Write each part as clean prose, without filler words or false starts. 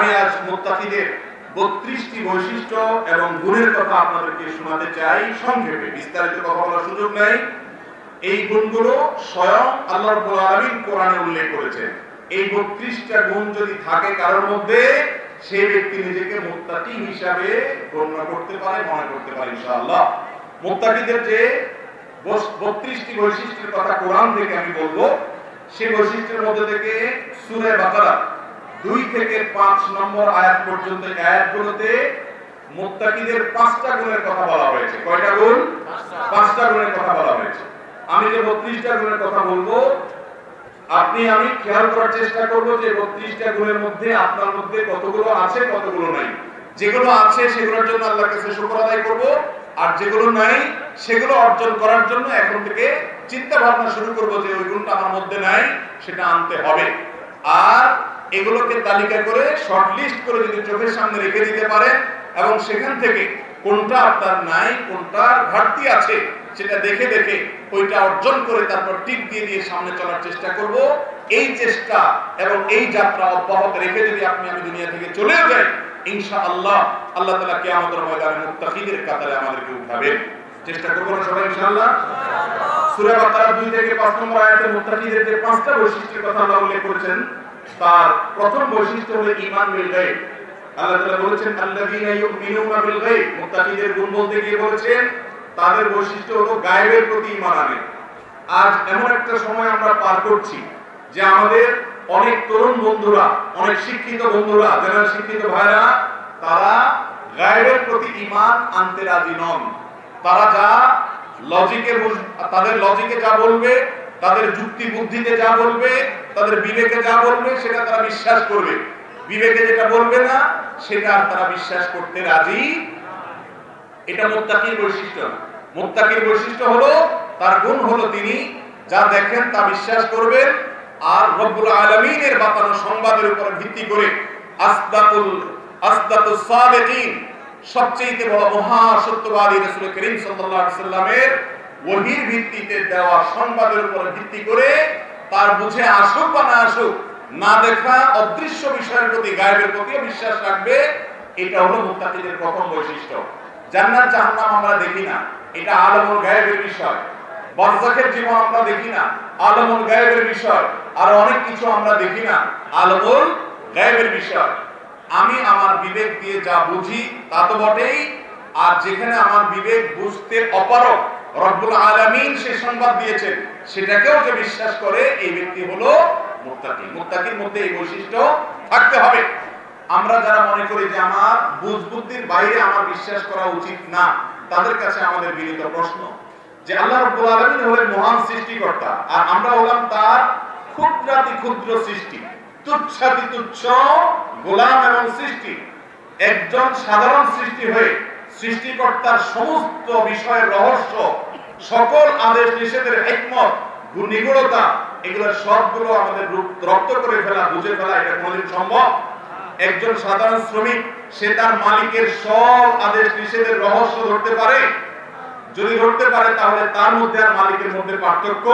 আমি আজ মুত্তাকিদের 32টি বৈশিষ্ট্য এবং গুণের কথা আপনাদেরকে শোনাতে চাই সংক্ষেপে, বিস্তারিত কথা বলার সুযোগ নাই। এই গুণগুলো স্বয়ং আল্লাহ রাব্বুল আলামিন কোরআনে উল্লেখ করেছেন। এই 32টা গুণ যদি থাকে কারোর মধ্যে, সেই ব্যক্তি নিজেকে মুত্তাকি হিসাবে গণ্য করতে পারে, মনে করতে পারে ইনশাআল্লাহ। মুত্তাকিদের যে 32টি বৈশিষ্ট্যের কথা কোরআন থেকে আমি বলবো, সেই বৈশিষ্ট্যের মধ্যে থেকে সূরা বাকারা 2 থেকে 5 নম্বর আয়াত পর্যন্ত আয়াতগুলোতে মুত্তাকিদের 5টা গুণের কথা বলা হয়েছে। কয়টা গুণ? 5টা গুণের কথা বলা হয়েছে। আমি যে 32টা গুণের কথা বলবো, আপনি আমি খেয়াল করার চেষ্টা করব যে 32টা গুণের মধ্যে আপনার মধ্যে কতগুলো আছে, কতগুলো নাই। যেগুলো আছে সেগুলোর জন্য আল্লাহর কাছে শুকর আদায় করব, আর যেগুলো নাই সেগুলো অর্জন করার জন্য এখন থেকে চিন্তা ভাবনা শুরু করব যে ওই গুণটা আমার মধ্যে নাই, সেটা আনতে হবে। আর এগুলোকে তালিকা করে শর্ট লিস্ট করে যদি চোখের সামনে রেখে দিতে পারেন এবং সেখান থেকে কোনটা আপনার নাই, কোনটার ঘাটতি আছে, সেটা দেখে দেখে ওইটা অর্জন করে তারপর টিক দিয়ে দিয়ে সামনে চলার চেষ্টা করব। এই চেষ্টা এবং এই যাত্রা অব্যাহত রেখে যদি আমি দুনিয়া থেকে চলে যাই, ইনশাআল্লাহ আল্লাহ তাআলা কিয়ামতের ময়দানে মুত্তাকিদের কাতারে আমাদেরকে উঠাবেন। চেষ্টা করব না সবাই ইনশাআল্লাহ? সূরা বাকারা 2 থেকে 5 নম্বর আয়াতে মুত্তাকিদের যে 5টা বৈশিষ্ট্যের কথা আল্লাহ উল্লেখ করেছেন, তার প্রথম বৈশিষ্ট্য হলো ঈমান বিল গায়ব। আল্লাহ তাআলা বলেছেন আল্লাযীনা ইউমিনুনা বিল গায়ব। মুত্তাকিদের গুণ বলতে গিয়ে বলেছেন তাদের বৈশিষ্ট্য হলো গায়বের প্রতি ঈমান আনে। আজ এমন একটা সময় আমরা পার করছি যে আমাদের অনেক তরুণ বন্ধুরা, অনেক শিক্ষিত বন্ধুরা, যারা শিক্ষিত ভাইরা, তারা গায়বের প্রতি ঈমান আনতে রাজি নন। তারা যা তাদের লজিকে যা বলবে, তাদের যুক্তি বুদ্ধিতে যা বলবে, তাদের বিবেকে যা বলবে সেটা তারা বিশ্বাস করবে। বিবেকে যেটা বলবে না সেটা তারা বিশ্বাস করতে রাজি। এটা মুত্তাকির বৈশিষ্ট্য। মুত্তাকির বৈশিষ্ট্য হলো, তার গুণ হলো তিনি যা দেখেন তা বিশ্বাস করবেন, আর রব্বুল আলামিনের বাতানো সংবাদের উপর ভিত্তি করে আসদাতুস সাদিকিন, সবচেয়ে বড় মহা সত্যবাদী রাসূল করিম সাল্লাল্লাহু আলাইহি সাল্লামের ওহীর ভিত্তিতে দেওয়া সংবাদের উপর ভিত্তি করে তার বুঝে আসুক বা না আসুক, না দেখা অদৃশ্য বিষয়ের প্রতি, গায়বের প্রতি বিশ্বাস রাখবে। এটা হলো মুত্তাকিদের প্রথম বৈশিষ্ট্য। জান্নাত জাহান্নাম আমরা দেখি না, এটা আলমুল গায়বের বিষয়। বারযাখের জীবন আমরা দেখি না, আলমুল গায়বের বিষয়। আর অনেক কিছু আমরা দেখি না, আলমুল গায়বের বিষয়। আমি আমার বিবেক দিয়ে যা বুঝি তা তো বটেই, আর যেখানে আমার বিবেক বুঝতে অপারগ, রব্বুল আলামিন সে সংবাদ দিয়েছেন, সেটাকেও যে বিশ্বাস করে, এই ব্যক্তি হলো মুত্তাকি। মুত্তাকির মধ্যে এই বৈশিষ্ট্য থাকতে হবে। আমরা যারা মনে করি যে আমার বুঝ বুদ্ধির বাইরে আমার বিশ্বাস করা উচিত না, তাদের কাছে আমাদের বিনীত প্রশ্ন যে আল্লাহ রাব্বুল আলামিন হলেন মহান সৃষ্টিকর্তা, আর আমরা হলাম তার ক্ষুদ্রাতি ক্ষুদ্র সৃষ্টি, তুচ্ছাতি তুচ্ছ গোলাম এবং সৃষ্টি। একজন সাধারণ সৃষ্টি হয়ে সৃষ্টিকর্তার সমস্ত বিষয়ের রহস্য, সকল আদেশ নিষেধের হিকমত, নিগূঢ়তা, এগুলো সবগুলো আমাদের রপ্ত করে ফেলা, বুঝে ফেলা, এটা কোনোদিন সম্ভব? একজন সাধারণ শ্রমিক সে তার মালিকের সব আদেশ নিষেধের রহস্য ধরতে পারে? যদি ধরতে পারে তাহলে তার মধ্যে আর মালিকের মধ্যে পার্থক্য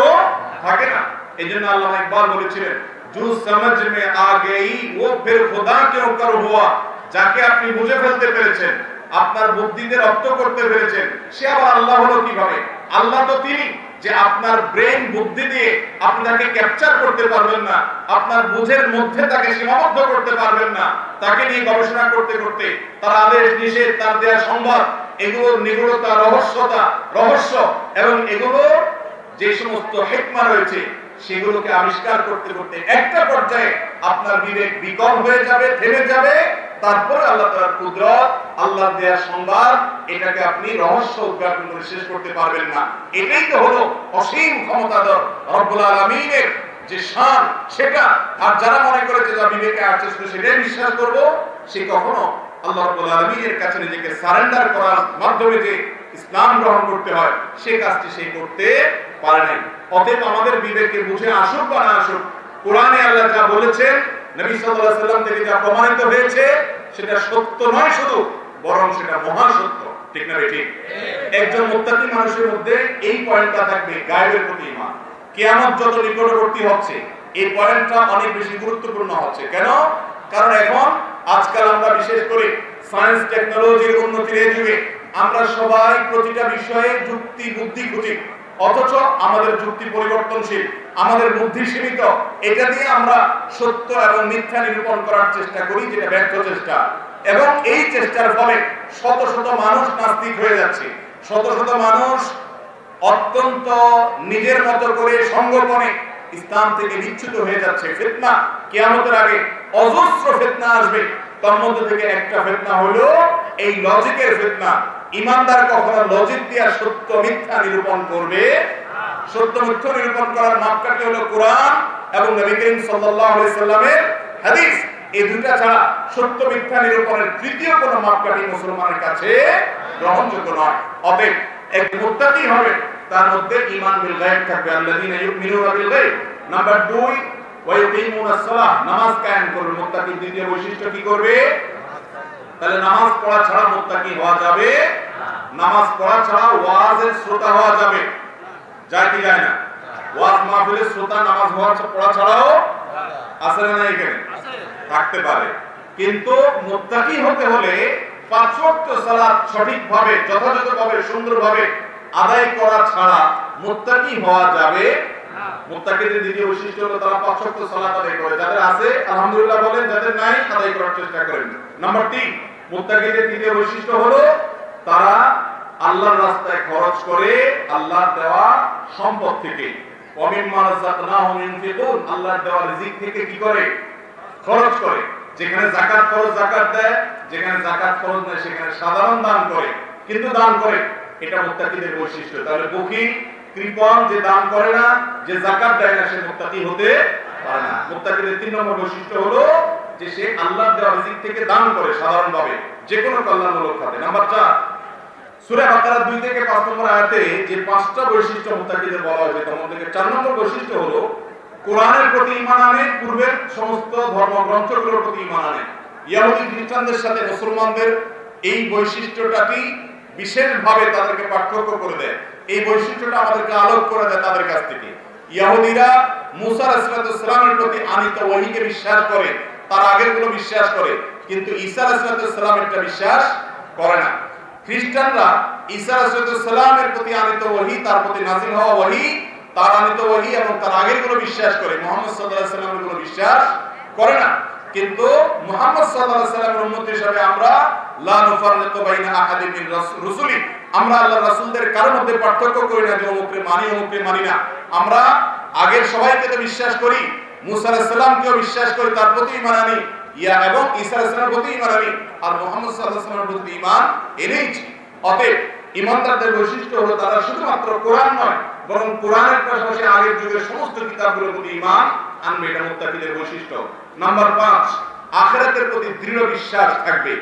থাকে না। এই জন্য আল্লামা ইকবাল বলেছিলেন, জু সমঝ মে আ গই ও ফির খোদা কেউ কর হুয়া। যাকে আপনি বুঝে ফেলতে পেরেছেন, আপনার বুদ্ধিতে রপ্ত করতে পেরেছেন, সে আবার আল্লাহ হলো কিভাবে? আল্লাহ তো তিনি যে আপনার ব্রেন বুদ্ধি দিয়ে আপনি তাকে ক্যাপচার করতে পারবেন না, আপনার বুঝের মধ্যে তাকে সীমাবদ্ধ করতে পারবেন না। তাকে নিয়ে গবেষণা করতে করতে তার আদেশ নিষেধ, তার দেয়া সংবাদ, এগুলোর নিগূঢ়তা, রহস্য এবং এগুলোর যে সমস্ত হিকমা রয়েছে, সেগুলোকে আবিষ্কার করতে করতে একটা পর্যায়ে আপনার বিবেক বিকল হয়ে যাবে, থেমে যাবে। তারপরে আল্লাহ তাআলার কুদরত, আল্লাহর দেয়া সংবাদ, এটাকে আপনি রহস্য উদ্ঘাটন করে শেষ করতে পারবেন না। এটাই তো হলো অসীম ক্ষমতাধর রব্বুল আলামিনের যে শান, সেটা। আর যারা মনে করেছে যা বিবেকে আছে সেটাই বিশ্বাস করব, সে কখনো আল্লাহ রাব্বুল আলামিনের কাছে নিজেকে সারেন্ডার করার মাধ্যমে যে ইসলাম গ্রহণ করতে হয়, সেই কাজটি সে করতে পারে নাই। অতএব আমাদের বিবেকে বুঝে আসুক বা না আসুক, কোরআনে আল্লাহ যা বলেছেন, নবী সাল্লাল্লাহু আলাইহি সাল্লাম থেকে যা প্রমাণিত হয়েছে, সেটা সত্য নয় শুধু, বরং সেটা মহা সত্য। ঠিক না ঠিক? একজন মুত্তাকি মানুষের মধ্যে এই পয়েন্টটা থাকবে, গায়বের প্রতি ঈমান। কিয়ামত যত নিকটবর্তী হচ্ছে, এই পয়েন্টটা অনেক বেশি গুরুত্বপূর্ণ হচ্ছে। কেন? কারণ এখন আজকাল আমরা বিশেষ করে সায়েন্স টেকনোলজির উন্নতির এই যুগে আমরা সবাই প্রতিটা বিষয়ে যুক্তি বুদ্ধি খুঁজি, অথচ আমাদের যুক্তি পরিবর্তনশীল, আমাদের বুদ্ধি সীমিত। এটা দিয়ে আমরা সত্য এবং মিথ্যা নিরূপণ করার চেষ্টা করি, যেটা ব্যর্থ চেষ্টা। এবং এই চেষ্টার ফলে শত শত মানুষ নাস্তিক হয়ে যাচ্ছে, শত শত মানুষ অত্যন্ত নিজের মতো করে সংগঠনে ইসলাম থেকে বিচ্যুত হয়ে যাচ্ছে। ফিতনা কিয়ামতের আগে অজস্র ফিতনা আসবে, তার মধ্যে থেকে একটা ফিতনা হলো এই লজিকের ফিতনা। ইমানদার কখনো লজিক দিয়ে সত্য মিথ্যা নিরূপণ করবে? সত্য মিথ্যা নিরূপণ করার মাপকাঠি হলো কোরআন এবং নবী করিম সাল্লাল্লাহু আলাইহি সাল্লামের হাদিস। এই দুটো ছাড়া সত্য মিথ্যা নিরূপণের তৃতীয় কোনো মাপকাঠি মুসলমানের কাছে গ্রহণযোগ্য নয়। অতএব এক মুত্তাকি হবে, তার মধ্যে ঈমান বিল গায়ব থাকবে, আল্লাযীনা ইউমিনুনা বিল গায়ব। নাম্বার 2, ওয়া ইউকিমুনাস সালাহ, নামাজ কায়েম করবে। মুত্তাকির দ্বিতীয় বৈশিষ্ট্য কি করবে? তাহলে নামাজ পড়া ছাড়া মুত্তাকি হওয়া যাবে? নামাজ পড়া ছাড়া ওয়াজের শ্রোতা হওয়া যাবে? যায় কি যায় না? ওয়াজ মাহফিলের শ্রোতা নামাজ পড়া ছাড়াও আছে না? এখানে থাকতে পারে, কিন্তু মুত্তাকি হতে হলে 5 ওয়াক্ত সালাত সঠিকভাবে যথাযথভাবে সুন্দরভাবে আদায় করা ছাড়া মুত্তাকি হওয়া যাবে? মুত্তাকিদের দ্বিতীয় বৈশিষ্ট্য হলো তারা 5 ওয়াক্ত সালাত আদায় করে। যাদের আছে আলহামদুলিল্লাহ বলেন, যাদের নাই আদায় করার চেষ্টা করেন। নাম্বার 3, মুত্তাকিদের তৃতীয় বৈশিষ্ট্য হলো তারা আল্লাহর রাস্তায় খরচ করে আল্লাহর দেওয়া সম্পদ থেকে। ওয়া মিম্মা রাযাকনাহুম ইউনফিকুন, আল্লাহর দেওয়া রিজিক থেকে কি করে? খরচ করে। যেখানে যাকাত ফরজ যাকাত দেয়, যেখানে যাকাত ফরজ নয় সেখানে সাধারণ দান করে, কিন্তু দান করে। এটা মুত্তাকিদের বৈশিষ্ট্য। তাহলে বখিল কৃপণ যে দান করে না, যে যাকাত দেয় না, সে মুত্তাকি হতে পারে না। মুত্তাকিদের 3 নম্বর বৈশিষ্ট্য হলো যে সে আল্লাহর দেওয়া রিজিক থেকে দান করে সাধারণভাবে, যে কোনো কল্যাণমূলক খাতে। নাম্বার 4, সূরা বাকারা 2 থেকে 5 নম্বর আয়াতে যে 5টা বৈশিষ্ট্য মুত্তাকিদের বলা হয়েছে, তার মধ্যে 4 নম্বর বৈশিষ্ট্য হলো কোরআনের প্রতি ঈমান আনে, পূর্বের সমস্ত ধর্মগ্রন্থগুলোর প্রতি ঈমান আনে। ইহুদি খ্রিস্টানদের সাথে মুসলমানদের এই বৈশিষ্ট্যটাকে বিশেষভাবে তাদেরকে পার্থক্য করে দেয়। এই বৈশিষ্ট্যটা আমাদেরকে আলোক করে দেয় তাদের কাছ থেকে। ইহুদিরা মুসা আলাইহিস সালামের প্রতি আনীত ওহীকে বিশ্বাস করে, তার আগেরগুলো বিশ্বাস করে, কিন্তু ঈসা আলাইহিস সালামেরটা বিশ্বাস করে না। খ্রিস্টানরা ঈসা আলাইহিস সালামের প্রতি আনীত ওহী, তার প্রতি নাযিল হওয়া ওহী, তার আনীত ওহী এবং তার আগেরগুলো বিশ্বাস করে, মুহাম্মদ সাল্লাল্লাহু আলাইহি ওয়াসাল্লামের গুলো বিশ্বাস করে না। কিন্তু মুহাম্মদ সাল্লাল্লাহু আলাইহি ওয়াসাল্লামের উম্মত হিসেবে আমরা লা নুফাররিকু বাইনা আহাদিন মিন রাসূলি, আমরা আল্লাহর রাসূলদের কারোর মধ্যে পার্থক্য করি না যে অমুককে মানি অমুককে মানি না। আমরা আগের সবাইকে তো বিশ্বাস করি, মুসা আলাইহিস সালামকেও বিশ্বাস করি, তার প্রতি ঈমান আনি, এবং ঈসা আলাইহিস সালামের প্রতি ঈমান আনি, আর মুহাম্মদ সাল্লাল্লাহু আলাইহি ওয়াসাল্লামের প্রতি ঈমান এনেছি। অতএব ঈমানদারদের বৈশিষ্ট্য হলো তারা শুধুমাত্র কোরআন নয়, বরং কোরআনের পাশাপাশি আগের যুগের সমস্ত কিতাবগুলোর প্রতি ঈমান আনবে। এটা মুত্তাকিদের বৈশিষ্ট্য। নাম্বার 5, আখিরাতের প্রতি দৃঢ় বিশ্বাস থাকবে।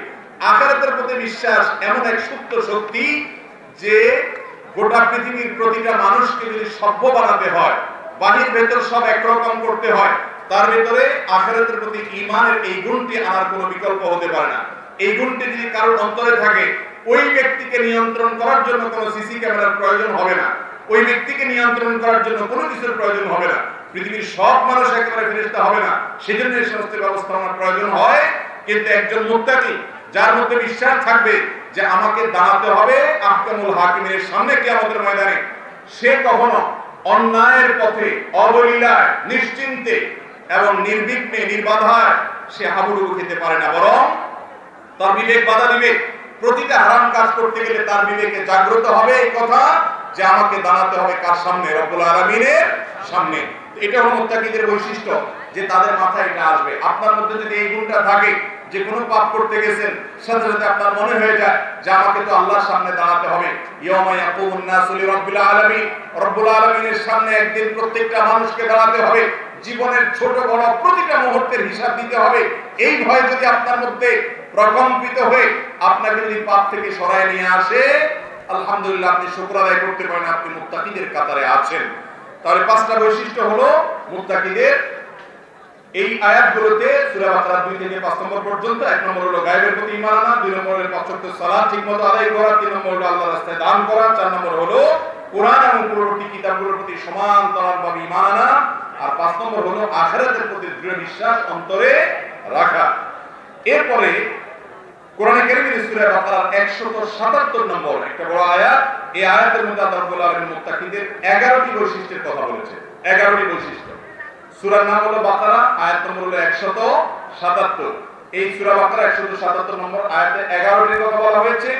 আখিরাতের প্রতি বিশ্বাস এমন এক সুপ্ত শক্তি যে গোটা পৃথিবীর প্রতিটা মানুষকে যদি সভ্য বানাতে হয়, বাহির ভেতর সব একরকম করতে হয়, তার ভিতরে আখিরাতের প্রতি ঈমানের এই গুণটি আনার কোনো বিকল্প হতে পারে না। এই গুণটি যদি কারোর অন্তরে থাকে, ওই ব্যক্তিকে নিয়ন্ত্রণ করার জন্য কোনো সিসি ক্যামেরার প্রয়োজন হবে না, ওই ব্যক্তিকে নিয়ন্ত্রণ করার জন্য কোনো কিছুর প্রয়োজন হবে না। পৃথিবীর সব মানুষ একেবারে ফেরেশতা হবে না, সেজন্য এই সমস্ত ব্যবস্থাপনার প্রয়োজন হয়। কিন্তু একজন মুত্তাকি যার মধ্যে বিশ্বাস থাকবে যে আমাকে দাঁড়াতে হবে আহকামুল হাকিমের সামনে কিয়ামতের ময়দানে, সে কখনো অন্যায়ের পথে অবলীলায় নিশ্চিন্তে এবং নির্বিঘ্নে নির্বাধায় সে হাবুডুবু খেতে পারে না, বরং তার বিবেক বাধা দিবে। প্রতিটা হারাম কাজ করতে গেলে তার বিবেকে জাগ্রত হবে এই কথা যে আমাকে দাঁড়াতে হবে কার সামনে? রব্বুল আলামিনের সামনে। এটা হলো মুত্তাকিদের বৈশিষ্ট্য, যে তাদের মাথায় এটা আসবে। আপনার মধ্যে যদি এই গুণটা থাকে, যে কোনো পাপ করতে গেছেন সাথে সাথে আপনার মনে হয়ে যায় যে আমাকে তো আল্লাহর সামনে দাঁড়াতে হবে। ইয়াউমা ইয়াকুমুন নাসু লিরাব্বিল আলামিন, রব্বুল আলামিনের সামনে একদিন প্রত্যেকটা মানুষকে দাঁড়াতে হবে, জীবনের ছোট বড় প্রতিটা মুহূর্তের হিসাব দিতে হবে। এই ভয় যদি আপনার মধ্যে প্রকম্পিত হয়ে আপনাকে যদি পাপ থেকে সরায় নিয়ে আসে, আলহামদুলিল্লাহ আপনি শুকর আদায় করতে পারেন, আপনি মুত্তাকিদের কাতারে আছেন। তাহলে 5টা বৈশিষ্ট্য হলো মুত্তাকিদের। এই আয়াতগুলোতে সূরা বাকারা 2 থেকে 5 নম্বর পর্যন্ত 1 নম্বর হলো গায়বের প্রতি ঈমান আনা, 2 নম্বর হলো 5 ওয়াক্ত সালাত ঠিকমতো আদায় করা, 3 নম্বর হলো আল্লাহর রাস্তায় দান করা, 4 নম্বর হলো কোরআন এবং পূর্ববর্তী কিতাবগুলোর প্রতি সমান্তরালভাবে ঈমান আনা, আর 5 নম্বর হলো আখিরাতের প্রতি দৃঢ় বিশ্বাস অন্তরে রাখা। এরপরে কোরআনে কারীমের সূরা বাকারার 177 নম্বর একটা বড় আয়াত। এই আয়াতের মধ্যে আল্লাহ রাব্বুল আলামিন মুত্তাকিদের 11টি বৈশিষ্ট্যের কথা বলেছেন। 11টি বৈশিষ্ট্য। সূরার নাম হলো বাকারা, আয়াত নম্বর হলো 177। এই সূরা বাকারা 177 নম্বর আয়াতে 11টির কথা বলা হয়েছে।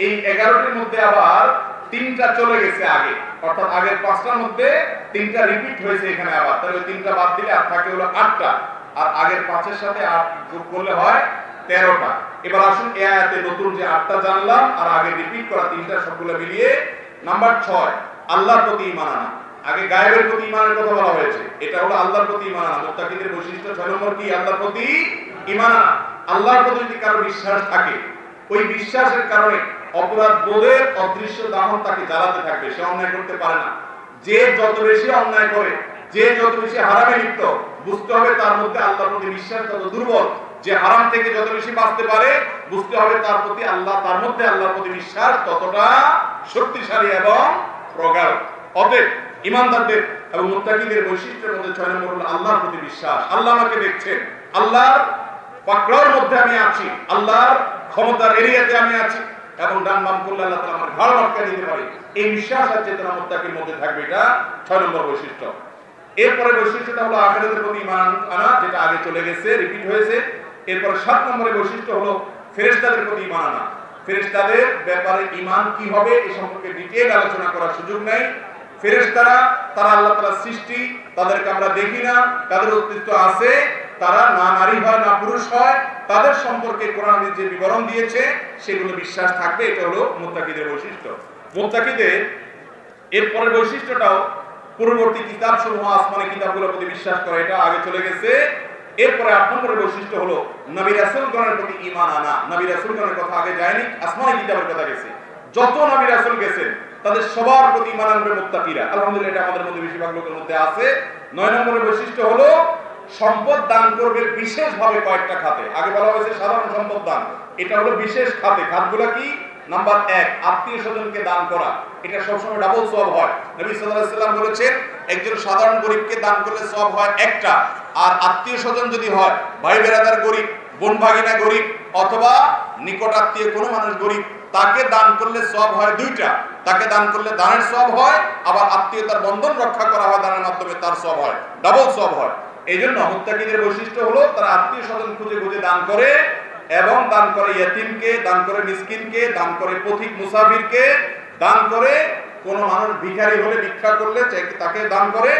এই 11টির মধ্যে আবার 3টা চলে গেছে আগে, অর্থাৎ আগের 5টার মধ্যে 3টা রিপিট হয়েছে এখানে আবার। তাহলে 3টা বাদ দিলে আর থাকে হলো 8টা, আর আগের 5-এর সাথে 8 যোগ করলে হয় 13টা। এবার আসুন এই আয়াতে নতুন যে 8টা জানলাম আর আগে রিপিট করা 3টা সবগুলো মিলিয়ে নাম্বার 6 আল্লাহর প্রতি ঈমান আনা। আগে গায়েবের প্রতি ঈমানের কথা বলা হয়েছে, এটা হলো আল্লাহর প্রতি ঈমান আনা। মুত্তাকিদের বৈশিষ্ট্য 6 নম্বর কি? আল্লাহর প্রতি ঈমান আনা। আল্লাহর প্রতি যদি কারো বিশ্বাস থাকে, ওই বিশ্বাসের কারণে অপরাধ বোধের অদৃশ্য দাহন তাকে জ্বালাতে থাকবে, সে অন্যায় করতে পারে না। যে যত বেশি অন্যায় করে, যে যত বেশি হারামে লিপ্ত, বুঝতে হবে তার মধ্যে আল্লাহর প্রতি বিশ্বাস তত দুর্বল। যে হারাম থেকে যত বেশি বাঁচতে পারে, বুঝতে হবে তার প্রতি তার মধ্যে আল্লাহর প্রতি বিশ্বাস ততটা শক্তিশালী এবং প্রগাঢ়। অতএব ঈমানদারদের এবং মুত্তাকিদের বৈশিষ্ট্যের মধ্যে 6 নম্বর হলো আল্লাহর প্রতি বিশ্বাস। আল্লাহ আমাকে দেখছেন, আল্লাহর পাকড়াওর মধ্যে আমি আছি, আল্লাহর ক্ষমতার এরিয়াতে আমি আছি, এবং ডান বাম করলে আল্লাহ তাআলা আমার ঘাড় মটকা দিতে পারে। এই বিশ্বাস আর চেতনা মুত্তাকির মধ্যে থাকবে, এটা 6 নম্বর বৈশিষ্ট্য। এরপরে বৈশিষ্ট্যটা হলো আখিরাতের প্রতি ঈমান আনা, যেটা আগে চলে গেছে, রিপিট হয়েছে। এরপরে 7 নম্বরের বৈশিষ্ট্য হলো ফেরেশতাদের প্রতি ঈমান আনা। ফেরেশতাদের ব্যাপারে ঈমান কি হবে এই সম্পর্কে ডিটেইল আলোচনা করার সুযোগ নাই। ফেরেশতারা তারা আল্লাহ তাআলার সৃষ্টি, তাদেরকে আমরা দেখি না, তাদের অস্তিত্ব আছে, তারা না নারী হয় না পুরুষ হয়, তাদের সম্পর্কে কোরআন যে বিবরণ দিয়েছে সেগুলো বিশ্বাস থাকবে। এটা হলো মুত্তাকিদের বৈশিষ্ট্য। মুত্তাকিদের এরপরের বৈশিষ্ট্যটাও পূর্ববর্তী কিতাব সমূহ আসমানি কিতাবগুলোর প্রতি বিশ্বাস করা, এটা আগে চলে গেছে। এরপরে 8 নম্বরের বৈশিষ্ট্য হলো নবী রাসূলগণের প্রতি ঈমান আনা। নবী রাসূলগণের কথা আগে যায়নি, আসমানি কিতাবের কথা গেছে। যত নবী রাসূল গেছেন তাদের সবার প্রতি ঈমান আনবে মুত্তাকিরা। আলহামদুলিল্লাহ এটা আমাদের মধ্যে বেশিরভাগ লোকের মধ্যে আছে। 9 নম্বরের বৈশিষ্ট্য হলো সম্পদ দান করবে বিশেষভাবে কয়েকটা খাতে। আগে বলা হয়েছে সাধারণ সম্পদ দান, এটা হলো বিশেষ খাতে। খাতগুলো কি? নাম্বার 1 আত্মীয় স্বজনকে দান করা, এটা সবসময় ডাবল সওয়াব হয়। নবী সাল্লাল্লাহু আলাইহি সাল্লাম বলেছেন একজন সাধারণ গরিবকে দান করলে সওয়াব হয় একটা, আর আত্মীয় স্বজন যদি হয়, ভাই বেরাদার গরিব, বোন ভাগিনা গরিব, অথবা নিকট আত্মীয় কোনো মানুষ গরিব, তাকে দান করলে সওয়াব হয় 2টা। তাকে দান করলে দানের সওয়াব হয়, আবার আত্মীয়তার বন্ধন রক্ষা করা হয় দানের মাধ্যমে, তার সওয়াব হয়, ডাবল সওয়াব হয়। এইজন্য মুত্তাকিদের বৈশিষ্ট্য হলো তারা আত্মীয় স্বজন খুঁজে খুঁজে দান করে, এবং দান করে ইয়েতিমকে, দান করে মিসকিনকে, দান করে পথিক মুসাফিরকে, দান করে কোন মানুষ ভিখারি হলে, ভিক্ষা করলে তাকে দান করে,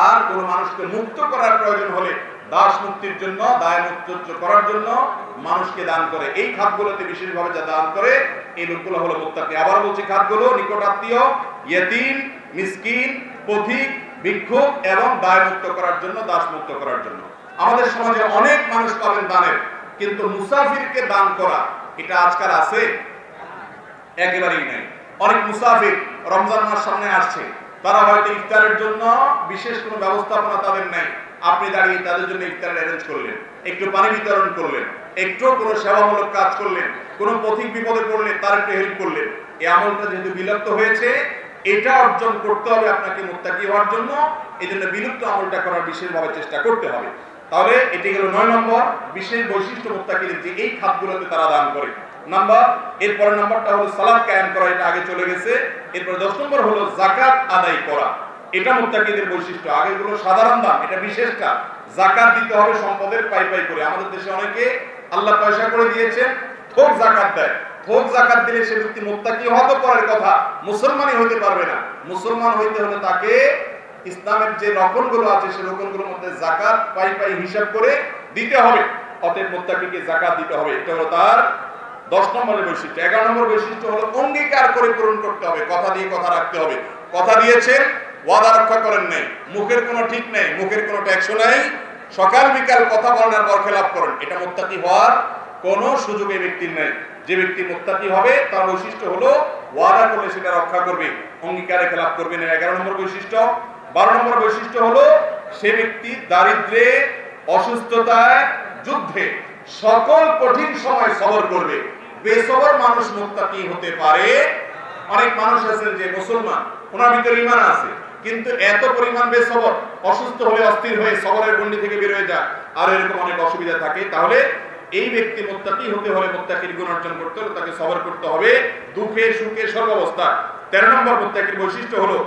আর কোন মানুষকে মুক্ত করার প্রয়োজন হলে দাস মুক্তির জন্য, দায় মুক্ত করার জন্য মানুষকে দান করে। এই খাতগুলোতে বিশেষভাবে যা দান করে এই লোকগুলো হলো মুত্তাকি। আবার বলছি খাতগুলো নিকট আত্মীয়, ইয়েতিম, মিসকিন, পথিক, ভিক্ষুক এবং দায় মুক্ত করার জন্য, দাস মুক্ত করার জন্য। আমাদের সমাজে অনেক মানুষ পাবেন দানের, কিন্তু মুসাফিরকে দান করা এটা আজকাল আছে? একেবারেই নাই। অনেক মুসাফির রমজান মাস সামনে আসছে, তারা হয়তো ইফতারের জন্য বিশেষ কোনো ব্যবস্থাপনা তাদের নাই। আপনি দাঁড়িয়ে তাদের জন্য ইফতারের অ্যারেঞ্জ করলেন, একটু পানি বিতরণ করলেন, একটু কোনো সেবামূলক কাজ করলেন, কোনো পথিক বিপদে পড়লে তার একটু হেল্প করলেন। এই আমলটা যেহেতু বিলুপ্ত হয়েছে, এটা অর্জন করতে হবে আপনাকে মুত্তাকি হওয়ার জন্য। এই জন্য বিলুপ্ত আমলটা করার বিশেষভাবে চেষ্টা করতে হবে। তাহলে এটি গেল 9 নম্বর বিশেষ বৈশিষ্ট্য মুত্তাকিদের, যে এই খাতগুলোতে তারা দান করে। এরপরের নাম্বারটা হলো সালাত কায়েম করা, এটা আগে চলে গেছে। এরপর 10 নম্বর হলো যাকাত আদায় করা, এটা মুত্তাকিদের বৈশিষ্ট্য। আগেগুলো সাধারণ দান, এটা বিশেষটা। যাকাত দিতে হবে সম্পদের পাই পাই করে। আমাদের দেশে অনেকে আল্লাহ পয়সা করে দিয়েছেন, থোক যাকাত দেয়। থোক যাকাত দিলে সে ব্যক্তি মুত্তাকি হতে পরের কথা, মুসলমানই হইতে পারবে না। মুসলমান হইতে হলে তাকে ইসলামের যে রকমগুলো আছে সে রকমগুলোর মধ্যে যাকাত পাই পাই হিসাব করে দিতে হবে। অতএব মুত্তাকিকে যাকাত দিতে হবে, এটা হলো তার 10 নম্বরের বৈশিষ্ট্য। 11 নম্বর বৈশিষ্ট্য হলো অঙ্গীকার করে পূরণ করতে হবে, কথা দিয়ে কথা রাখতে হবে। কথা দিয়েছেন, ওয়াদা রক্ষা করেন নাই, মুখের কোনো ঠিক নেই, মুখের কোনো ট্যাক্স নাই, সকাল বিকাল কথা বলেন আর বরখেলাপ করেন, এটা মুত্তাকি হওয়ার কোনো সুযোগ এই ব্যক্তির নাই। যে ব্যক্তি মুত্তাকি হবে তার বৈশিষ্ট্য হলো ওয়াদা করলে সেটা রক্ষা করবে, অঙ্গীকারে খেলাপ করবে না। 11 নম্বর বৈশিষ্ট্য। 12 নম্বর বৈশিষ্ট্য হলো সে ব্যক্তি দারিদ্র্যে, অসুস্থতায়, যুদ্ধে সকল কঠিন সময় সবর করবে। বেসবর মানুষ মুত্তাকি হতে পারে। অনেক মানুষ আছেন যে মুসলমান, ওনার ভিতরে ঈমান আছে, কিন্তু এত পরিমাণ বেসবর, অসুস্থ হয়ে অস্থির হয়ে সবরের গণ্ডি থেকে বের হয়ে যায়, আর এরকম অনেক অসুবিধা থাকে। তাহলে এই ব্যক্তি মুত্তাকি হতে হলে, মুত্তাকির গুণ অর্জন করতে হলে তাকে সবর করতে হবে দুঃখে সুখে সর্বাবস্থায়। 13 নম্বর মুত্তাকির বৈশিষ্ট্য হলো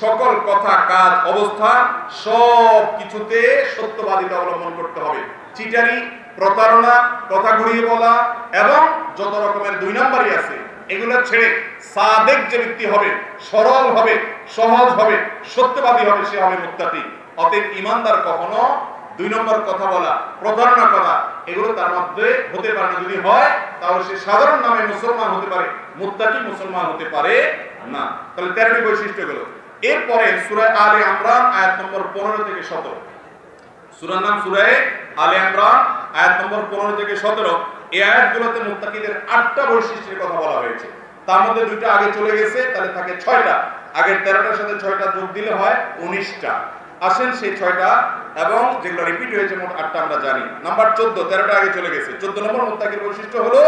সকল কথা কাজ অবস্থা সব কিছুতে সত্যবাদিতা অবলম্বন করতে হবে। চিটারি, প্রতারণা, কথা ঘুরিয়ে বলা এবং যত রকমের 2 নম্বরই আছে এগুলো ছেড়ে সাদেক যে ব্যক্তি হবে, সরল হবে, সহজ হবে, সত্যবাদী হবে, সে হবে মুত্তাকি। অতএব ইমানদার কখনো 2 নম্বর কথা বলা, প্রতারণা করা এগুলো তার মধ্যে হতে পারে না। যদি হয় তাহলে সে সাধারণ নামে মুসলমান হতে পারে, মুত্তাকি মুসলমান হতে পারে না। তাহলে 13টি বৈশিষ্ট্য গেল। এরপরে সূরা আলে ইমরান আয়াত নম্বর 15 থেকে 17, সূরার নাম সূরা আলে ইমরান আয়াত নম্বর 15 থেকে 17। এই আয়াতগুলোতে মুত্তাকিদের 8টা বৈশিষ্ট্যের কথা বলা হয়েছে। তার মধ্যে 2টা আগে চলে গেছে, তাহলে থাকে 6টা। আগের 13টার সাথে 6টা যোগ দিলে হয় 19টা। আসেন সেই 6টা এবং যেগুলো রিপিট হয়েছে মোট 8টা আমরা জানি। নাম্বার 14, 13টা আগে চলে গেছে। 14 নম্বর মুত্তাকির বৈশিষ্ট্য হলো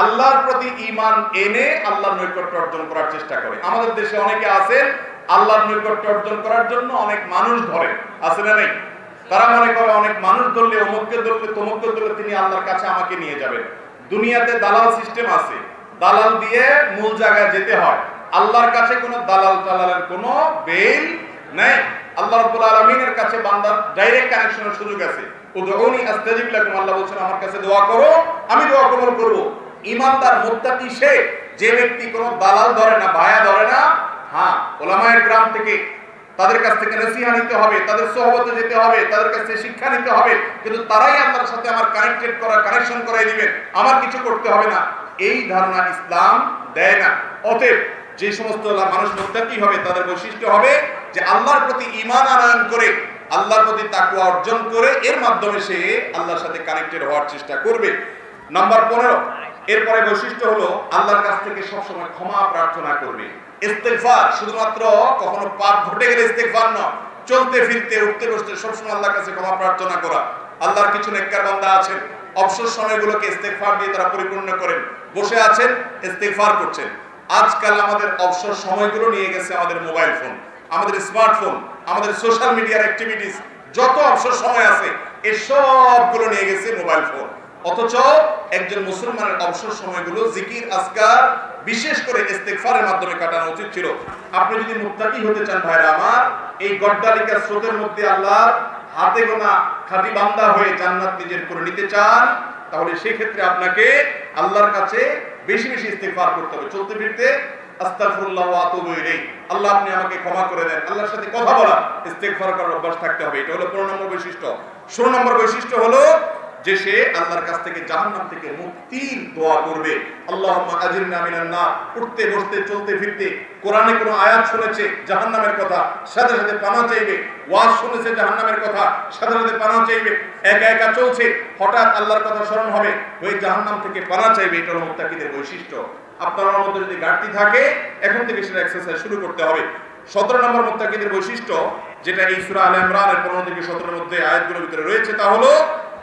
আল্লাহর প্রতি ঈমান এনে আল্লাহর নৈকট্য অর্জন করার চেষ্টা করে। আমাদের দেশে অনেকে আছেন আল্লাহর নৈকট্য অর্জন করার জন্য অনেক মানুষ ধরে, আছে না নেই? তারা মনে করে অনেক মানুষ ধরলে, অমুককে ধরলে, তমুককে ধরলে তিনি আল্লাহর কাছে আমাকে নিয়ে যাবেন। দুনিয়াতে দালাল সিস্টেম আছে, দালাল দিয়ে মূল জায়গায় যেতে হয়। আল্লাহর কাছে কোনো দালাল টালালের কোনো বেল নেই। আল্লাহ রাব্বুল আলামিনের কাছে বান্দার ডাইরেক্ট কানেকশনের সুযোগ আছে। উদউনি আস্তাজিব লাকুম, আল্লাহ বলেন আমার কাছে দোয়া করো, আমি দোয়া কবুল করব। ঈমানদার মুত্তাকি সে যে ব্যক্তি কোনো দালাল ধরে না, ভায়া ধরে না। হ্যাঁ, উলামায়ে কিরাম থেকে তাদের কাছ থেকে নসিহত নিতে হবে, তাদের সোহবতে যেতে হবে, তাদের কাছ থেকে শিক্ষা নিতে হবে, কিন্তু তারাই আল্লাহর সাথে আমার কানেকশন করাই দিবেন, আমার কিছু করতে হবে না, এই ধারণা ইসলাম দেয় না। অতএব যে সমস্ত মানুষ মুত্তাকি হবে তাদের বৈশিষ্ট্য হবে যে আল্লাহর প্রতি ঈমান আনয়ন করে, আল্লাহর প্রতি তাকওয়া অর্জন করে এর মাধ্যমে সে আল্লাহর সাথে কানেক্টেড হওয়ার চেষ্টা করবে। নাম্বার 15, এরপরে বৈশিষ্ট্য হলো আল্লাহর কাছ থেকে সবসময় ক্ষমা প্রার্থনা করবে। ইস্তেগফার শুধুমাত্র কখনো পাপ ঘটে গেলে ইস্তেগফার নয়, চলতে ফিরতে উঠতে বসতে সবসময় আল্লাহর কাছে ক্ষমা প্রার্থনা করা। আল্লাহর কিছু নেককার বান্দা আছেন অবসর সময়গুলোকে ইস্তেগফার দিয়ে তারা পরিপূর্ণ করেন, বসে আছেন ইস্তেগফার করছেন। আজকাল আমাদের অবসর সময়গুলো নিয়ে গেছে আমাদের মোবাইল ফোন, আমাদের স্মার্টফোন, আমাদের সোশ্যাল মিডিয়ার অ্যাক্টিভিটিস, যত অবসর সময় আছে এই সবগুলো নিয়ে গেছে মোবাইল ফোন। অথচ একজন মুসলমানের অবসর সময়গুলো জিকির, আজকার, বিশেষ করে ইস্তেগফারের মাধ্যমে কাটানো উচিত ছিল। আপনি যদি মুত্তাকি হতে চান ভাইরা আমার, এই গড্ডালিকা স্রোতের মধ্যে আল্লাহর হাতে গোনা খাঁটি বান্দা হয়ে জান্নাত নিজের করে নিতে চান, তাহলে সেই ক্ষেত্রে আপনাকে আল্লাহর কাছে বেশি বেশি ইস্তেগফার করতে হবে। চলতে ফিরতে আস্তাগফিরুল্লাহ ওয়া আতুবু ইলাইহি, আল্লাহ আপনি আমাকে ক্ষমা করে দেন, আল্লাহর সাথে কথা বলা, ইস্তেগফার করার অভ্যাস থাকতে হবে। এটা হলো 15 নম্বর বৈশিষ্ট্য। 16 নম্বর বৈশিষ্ট্য হলো যে সে আল্লাহর কাছ থেকে জাহান্নাম থেকে মুক্তির দোয়া করবে। আল্লাহুম্মা আজিরনা মিনান নার। উঠতে বসতে চলতে ফিরতে কোরআনে কোনো আয়াত শুনেছে জাহান্নামের কথা, সাথে সাথে পানাহ চাইবে। ওয়াজ শুনেছে জাহান্নামের কথা, সাথে সাথে পানাহ চাইবে। একা একা চলছে, হঠাৎ আল্লাহর কথা স্মরণ হবে, ওই জাহান্নাম থেকে পানাহ চাইবে। এটা হলো মুত্তাকিদের বৈশিষ্ট্য। আপনার মধ্যে যদি ঘাটতি থাকে এখন থেকে সেটা এক্সারসাইজ শুরু করতে হবে। 17 নম্বর মুত্তাকিদের বৈশিষ্ট্য, যেটা এই সূরা আলে ইমরানের 15 থেকে 17 মধ্যে আয়াতগুলোর ভিতরে রয়েছে, তা হলো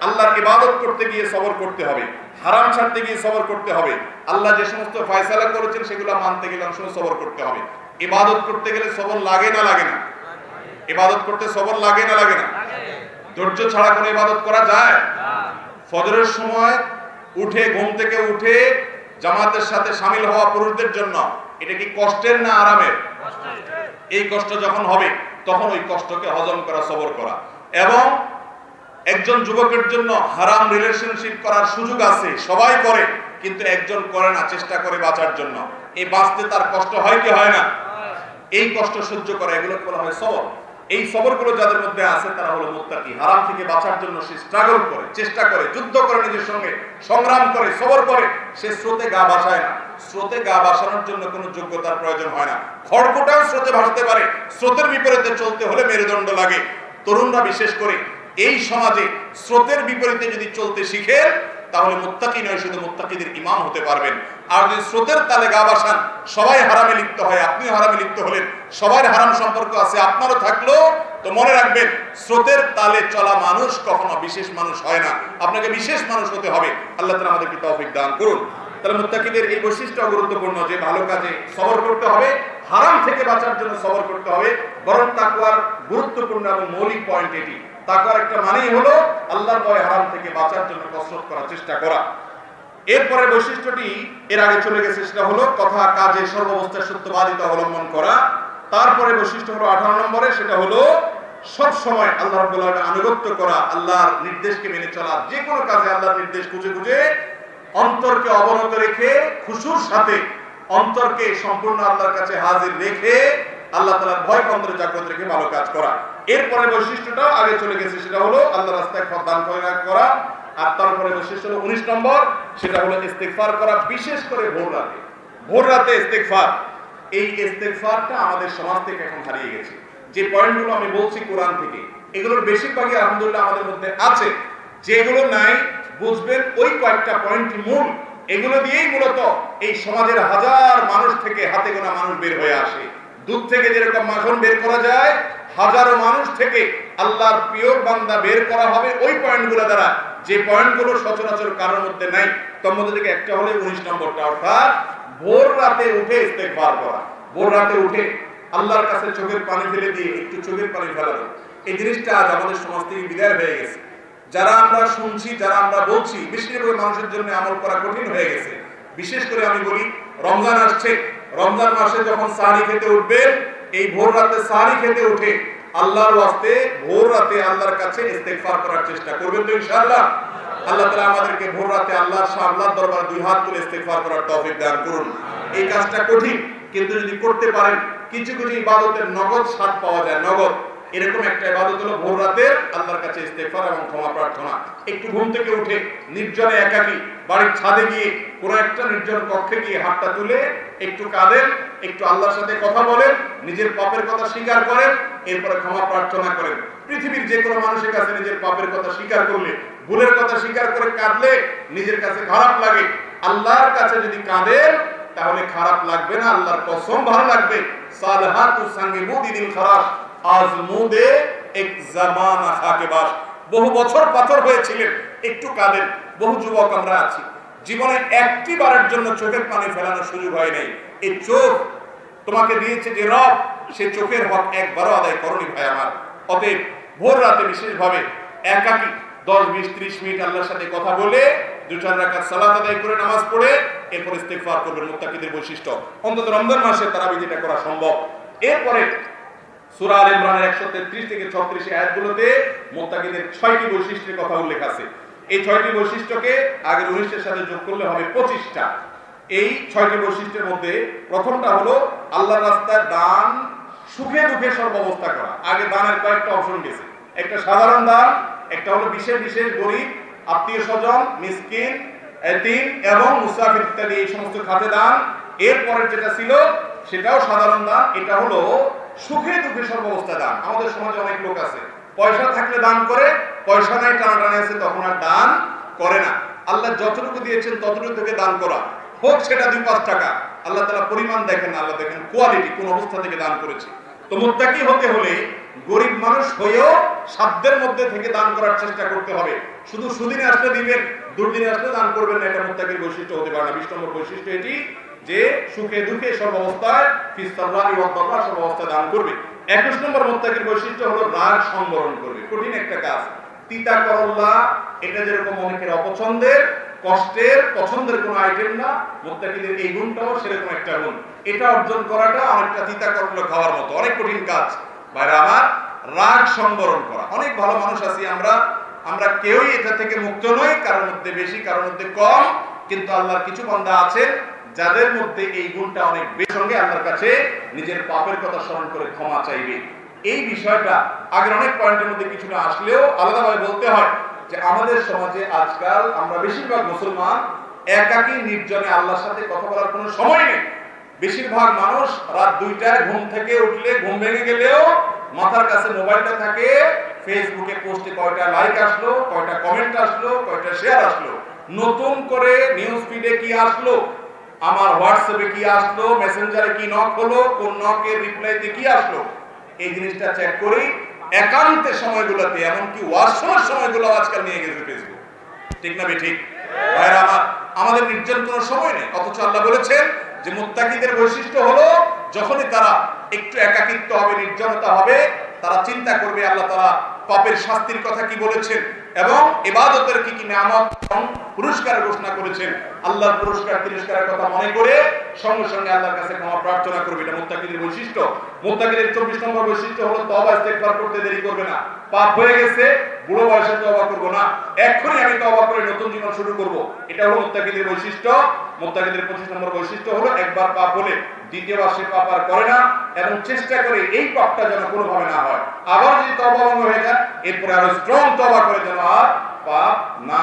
আল্লাহর ইবাদত করতে গিয়ে সবর করতে হবে, হারাম ছাড়তে গিয়ে সবর করতে হবে। আল্লাহ যে সমস্ত ফয়সালা করেছেন সেগুলো মানতে গেলে অনেক সময় সবর করতে হবে। ইবাদত করতে গেলে সবর লাগে না লাগে না? ইবাদত করতে সবর লাগে না লাগে না? ধৈর্য ছাড়া কোনো ইবাদত করা যায়? ফজরের সময় উঠে, ঘুম থেকে উঠে জামাতের সাথে শামিল হওয়া পুরুষদের জন্য এটা কি কষ্টের না আরামের? এই কষ্ট যখন হবে তখন ওই কষ্টকে হজম করা, সবর করা। এবং একজন যুবকের জন্য হারাম রিলেশনশিপ করার সুযোগ আছে, সবাই করে, কিন্তু একজন করে না, চেষ্টা করে বাঁচার জন্য। এই বাঁচতে তার কষ্ট হয় কি হয় না? এই কষ্ট সহ্য করা, এগুলো বলা হয় সবর। এই সবরগুলো যাদের মধ্যে আছে তারা হলো মুত্তাকি। হারাম থেকে বাঁচার জন্য সে স্ট্রাগল করে, চেষ্টা করে, যুদ্ধ করে, নিজের সঙ্গে সংগ্রাম করে, সবর করে। সে স্রোতে গা ভাসায় না। স্রোতে গা ভাসানোর জন্য কোনো যোগ্যতার প্রয়োজন হয় না। খড়কুটাও স্রোতে ভাসতে পারে। স্রোতের বিপরীতে চলতে হলে মেরুদণ্ড লাগে। তরুণরা বিশেষ করে এই সমাজে স্রোতের বিপরীতে যদি চলতে শিখে তাহলে মুত্তাকি নয়, শুধু মুত্তাকিদের ইমাম হতে পারবেন। আর যদি স্রোতের তালে গা ভাসান, সবাই হারামে লিপ্ত হয়, আপনিও হারামে লিপ্ত হলেন, সবার হারাম সম্পর্ক আছে, আপনারও থাকলো, তো মনে রাখবেন স্রোতের তালে চলা মানুষ কখনো বিশেষ মানুষ হয় না। আপনাকে বিশেষ মানুষ হতে হবে। আল্লাহ তাআলা আমাদেরকে তৌফিক দান করুন। তাহলে মুত্তাকিদের এই বৈশিষ্ট্য গুরুত্বপূর্ণ যে ভালো কাজে সবর করতে হবে, হারাম থেকে বাঁচার জন্য সবর করতে হবে। বরং তাকওয়ার গুরুত্বপূর্ণ এবং মৌলিক পয়েন্ট এটি। তাকওয়ার একটা মানেই হলো আল্লাহর ভয় হারাম থেকে বাঁচার জন্য কসরত করার চেষ্টা করা। এরপরে বৈশিষ্ট্যটি এর আগে চলে গেছে, সেটা হলো কথা কাজে সর্বাবস্থায় সত্যবাদিতা অবলম্বন করা। তারপরে বৈশিষ্ট্য হলো 18 নম্বরে, সেটা হলো সব সময় আল্লাহ রাব্বুল আলামিনের আনুগত্য করা, আল্লাহর নির্দেশকে মেনে চলা, যে কোনো কাজে আল্লাহর নির্দেশ খুঁজে খুঁজে অন্তরকে অবনত রেখে খুশুর সাথে অন্তরকে সম্পূর্ণ আল্লাহর কাছে হাজির রেখে আল্লাহ তাআলার ভয় অন্তরে জাগ্রত রেখে ভালো কাজ করা। এরপরে বৈশিষ্ট্যটাও আগে চলে গেছে, সেটা হলো আল্লাহর রাস্তায় দান খয়রাত করা। আর তারপরে বৈশিষ্ট্য হলো 19 নম্বর, সেটা হলো ইস্তিগফার করা, বিশেষ করে ভোর রাতে। ভোর রাতে ইস্তিগফার, এই ইস্তিগফারটা আমাদের সমাজ থেকে এখন হারিয়ে গেছে। যে পয়েন্টগুলো আমি বলছি কোরআন থেকে, এগুলোর বেশিরভাগই আলহামদুলিল্লাহ আমাদের মধ্যে আছে। যেগুলো নাই বুঝবেন ওই কয়েকটা পয়েন্টই মূল, এগুলো দিয়েই মূলত এই সমাজের হাজার মানুষ থেকে হাতে গোনা মানুষ বের হয়ে আসে। দুধ থেকে যেরকম মাখন বের করা যায়, হাজারো মানুষ থেকে আল্লাহর পিওর বান্দা বের করা হবে ওই পয়েন্টগুলো দ্বারা, যে পয়েন্টগুলো সচরাচর কারোর মধ্যে নাই। তার মধ্যে থেকে একটা হলো 19 নম্বরটা, অর্থাৎ ভোর রাতে উঠে ইস্তেগফার করা। ভোর রাতে উঠে আল্লাহর কাছে চোখের পানি ফেলে দিয়ে একটু চোখের পানি ফেলানো, এই জিনিসটা আজ আমাদের সমাজ থেকে বিদায় হয়ে গেছে। যারা আমরা শুনছি, যারা আমরা বলছি, বেশিরভাগ মানুষের জন্য আমল করা কঠিন হয়ে গেছে। বিশেষ করে আমি বলি, রমজান আসছে, রমজান মাসে যখন সাহরি খেতে উঠবেন, এই ভোর রাতে সাহরি খেতে উঠে আল্লাহর ওয়াস্তে ভোর রাতে আল্লাহর কাছে ইস্তেগফার করার চেষ্টা করবেন তো ইনশাআল্লাহ। আল্লাহ তাআলা আমাদেরকে ভোর রাতে আল্লাহর দরবারে দুই হাত তুলে ইস্তেগফার করার তৌফিক দান করুন। এই কাজটা কঠিন, কিন্তু যদি করতে পারেন কিছু কিছু ইবাদতের নগদ স্বাদ পাওয়া যায়। নগদ এরকম একটা ইবাদত হলো ভোর রাতে আল্লাহর কাছে ইস্তেগফার এবং ক্ষমা প্রার্থনা। একটু ঘুম থেকে উঠে নির্জনে একাকী বাড়ির ছাদে গিয়ে কোনো একটা নির্জন কক্ষে গিয়ে হাতটা তুলে একটু কাঁদেন, একটু আল্লাহর সাথে কথা বলেন, নিজের পাপের কথা স্বীকার করেন, এরপরে ক্ষমা প্রার্থনা করেন। পৃথিবীর যে কোনো মানুষের কাছে নিজের পাপের কথা স্বীকার করলে, ভুলের কথা স্বীকার করে কাঁদলে নিজের কাছে খারাপ লাগে। আল্লাহর কাছে যদি কাঁদেন তাহলে খারাপ লাগবে না, আল্লাহর কসম ভালো লাগবে। সালহাতু সাঙ্গিবু দিল খারাস আজমুদে এক জামানা খাকে বাস। বহু বছর পাথর হয়েছিলেন, একটু কাঁদেন। বহু যুবক আমরা আছি, জীবনে একটি বারের জন্য চোখের পানি ফেলানোর সুযোগ হয় নাই। এই চোখ তোমাকে দিয়েছে যে রব, সে চোখের হক একবারও আদায় করনি ভাই আমার। অতএব ভোর রাতে বিশেষভাবে একাকী 10, 20, 30 মিনিট আল্লাহর সাথে কথা বলে 2-4 রাকাত সালাত আদায় করে নামাজ পড়ে এরপর ইস্তেগফার করবেন। মুত্তাকিদের বৈশিষ্ট্য, অন্তত রমজান মাসে তারাবিহ এটা করা সম্ভব। এরপরে সূরা আলে ইমরানের 133 থেকে 36 আয়াতগুলোতে মুত্তাকিদের 6টি বৈশিষ্ট্যের কথা উল্লেখ আছে। এই 6টি বৈশিষ্ট্যকে আগের 19 এর সাথে যোগ করলে হবে 25টা। এই 6টি বৈশিষ্ট্যের মধ্যে প্রথমটা হলো আল্লাহর রাস্তায় দান সুখে দুঃখে সর্বাবস্থা করা। আগে দানের কয়েকটা অপশন গেছে, একটা সাধারণ দান, একটা হলো বিশেষ বিশেষ গরিব, আত্মীয় স্বজন, মিসকিন, এতিম এবং মুসাফির ইত্যাদি এই সমস্ত খাতে দান। এরপরের যেটা ছিল সেটাও সাধারণ দান, এটা হলো সুখে দুঃখে সর্বাবস্থা দান। আমাদের সমাজে অনেক লোক আছে পয়সা থাকলে দান করে, পয়সা নাই টানাটানি আছে তখন আর দান করে না। আল্লাহ যতটুকু দিয়েছেন ততটুকু থেকে দান করা, হোক সেটা 2-5 টাকা। আল্লাহ তাআলা পরিমাণ দেখেন না, আল্লাহ দেখেন কোয়ালিটি, কোন অবস্থা থেকে দান করেছে। তো মুত্তাকি হতে হলে গরিব মানুষ হয়েও সাধ্যের মধ্যে থেকে দান করার চেষ্টা করতে হবে। শুধু সুদিনে আসলে দিবেন, দুর্দিনে আসলে দান করবেন না, এটা মুত্তাকির বৈশিষ্ট্য হতে পারে না। 20 নম্বর বৈশিষ্ট্য এটি যে সুখে দুঃখে সর্বাবস্থায় ফিসসাররাই ওয়াদ দাররা সর্বাবস্থায় দান করবে। 21 নম্বর মুত্তাকির বৈশিষ্ট্য হলো রাগ সংবরণ করবে। কঠিন একটা কাজ, তিতা করল্লা, এটা যেরকম অনেকের অপছন্দের, কষ্টের, পছন্দের কোনো আইটেম না, মুত্তাকিদের এই গুণটাও সেরকম একটা গুণ। এটা অর্জন করাটা অনেকটা তিতা করল্লা খাওয়ার মতো, অনেক কঠিন কাজ। ভাইরা আমার, রাগ সংবরণ করা। অনেক ভালো মানুষ আছি আমরা কেউই এটা থেকে মুক্ত নই, কারোর মধ্যে বেশি কারোর মধ্যে কম, কিন্তু আল্লাহর কিছু বান্দা আছে যাদের মধ্যে এই গুণটা অনেক বেশি। সঙ্গে আল্লাহর কাছে নিজের পাপের কথা স্মরণ করে ক্ষমা চাইবে। এই বিষয়টা আগের অনেক পয়েন্টের মধ্যে কিছুটা আসলেও আলাদাভাবে বলতে হয় যে আমাদের সমাজে আজকাল আমরা বেশিরভাগ মুসলমান একাকী নির্জনে আল্লাহর সাথে কথা বলার কোনো সময় নেই। বেশিরভাগ মানুষ রাত 2টায় ঘুম থেকে উঠলে, ঘুম ভেঙে গেলেও মাথার কাছে মোবাইলটা থাকে, ফেসবুকে পোস্টে কয়টা লাইক আসলো, কয়টা কমেন্ট আসলো, কয়টা শেয়ার আসলো, নতুন করে নিউজ ফিডে কি আসলো, আমার হোয়াটসঅ্যাপে কি আসলো, মেসেঞ্জারে কি নক হলো, কোন নকের রিপ্লাইতে কি আসলো, এই জিনিসটা চেক করি। একান্তে সময়গুলোতে, এমনকি ওয়াশরুমের সময়গুলো আজকাল নিয়ে গেছে ফেসবুক। ঠিক না ঠিক ভাইরা আমার? আমাদের নির্জন কোনো সময় নেই। অথচ আল্লাহ বলেছেন যে মুত্তাকিদের বৈশিষ্ট্য হলো যখনই তারা একটু একাকিত্ব হবে, নির্জনতা হবে, তারা চিন্তা করবে আল্লাহ তাআলা পাপের শাস্তির কথা কি বলেছেন এবং ইবাদতের কি কি নিয়ামত এবং পুরস্কার ঘোষণা করেছেন। আল্লাহর পুরস্কার তিরস্কারের কথা মনে করে সঙ্গে সঙ্গে আল্লাহর কাছে ক্ষমা প্রার্থনা করবে, এটা মুত্তাকিদের বৈশিষ্ট্য। মুত্তাকিদের 24 নম্বর বৈশিষ্ট্য হলো তওবা ইস্তেগফার করতে দেরি করবে না। পাপ হয়ে গেছে, বুড়ো বয়সে তওবা করব না, এক্ষুনি আমি তওবা করে নতুন জীবন শুরু করব, এটা হলো মুত্তাকিদের বৈশিষ্ট্য। মুত্তাকিদের 25 নম্বর বৈশিষ্ট্য হলো একবার পাপ হলে দ্বিতীয়বার সে পাপ আর করে না এবং চেষ্টা করে এই পাপটা যেন কোনোভাবে না হয়। আবার যদি তওবা ভঙ্গ হয়ে যায় এরপরে আরো স্ট্রং তওবা করে যেন আর পাপ না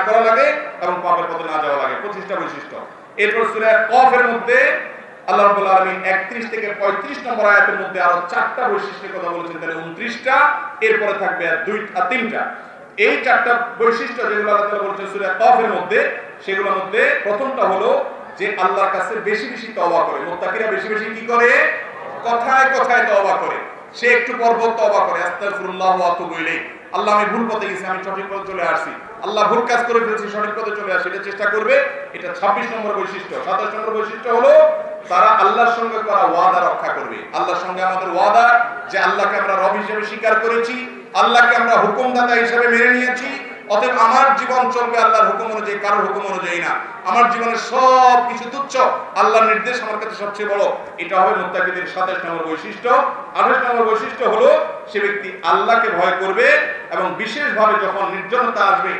করা লাগে এবং পাপের পথে না যাওয়া লাগে। 25টা বৈশিষ্ট্য। এরপর সূরা কফের মধ্যে আল্লাহ রাব্বুল আলামিন 31 থেকে 35 নম্বর আয়াতের মধ্যে আরো 4টা বৈশিষ্ট্যের কথা বলেছেন, তাহলে 29টা, এরপরে থাকবে আর 3টা। এই 4টা বৈশিষ্ট্য যেগুলো আল্লাহ তাআলা বলেছেন সূরা কফের মধ্যে, সেগুলোর মধ্যে প্রথমটা হলো যে আল্লাহর কাছে বেশি বেশি তওবা করে। মুত্তাকিরা বেশি বেশি কি করে? কথায় কথায় তওবা করে। সে একটু পর পর তওবা করে, আস্তাগফিরুল্লাহ ওয়া আতুবু ইলাইহি, আল্লাহ আমি ভুল পথে গেছি, আমি সঠিক পথে চলে আসছি, আল্লাহ ভুল কাজ করে ফেলেছি, সঠিক পথে চলে আসি, এটা চেষ্টা করবে। এটা 26 নম্বর বৈশিষ্ট্য। 27 নম্বর বৈশিষ্ট্য হলো তারা আল্লাহর সঙ্গে করা ওয়াদা রক্ষা করবে। আল্লাহর সঙ্গে আমাদের ওয়াদা যে আল্লাহকে আমরা রব হিসেবে স্বীকার করেছি, আল্লাহকে আমরা হুকুমদাতা হিসেবে মেনে নিয়েছি, অতএব আমার জীবন চলবে আল্লাহর হুকুম অনুযায়ী, কারোর হুকুম অনুযায়ী না। আমার জীবনের সব কিছু তুচ্ছ, আল্লাহর নির্দেশ আমার কাছে সবচেয়ে বড়। এটা হবে মুত্তাকিদের 27 নম্বর বৈশিষ্ট্য। 28 নম্বর বৈশিষ্ট্য হলো সে ব্যক্তি আল্লাহকে ভয় করবে এবং বিশেষভাবে যখন নির্জনতা আসবে,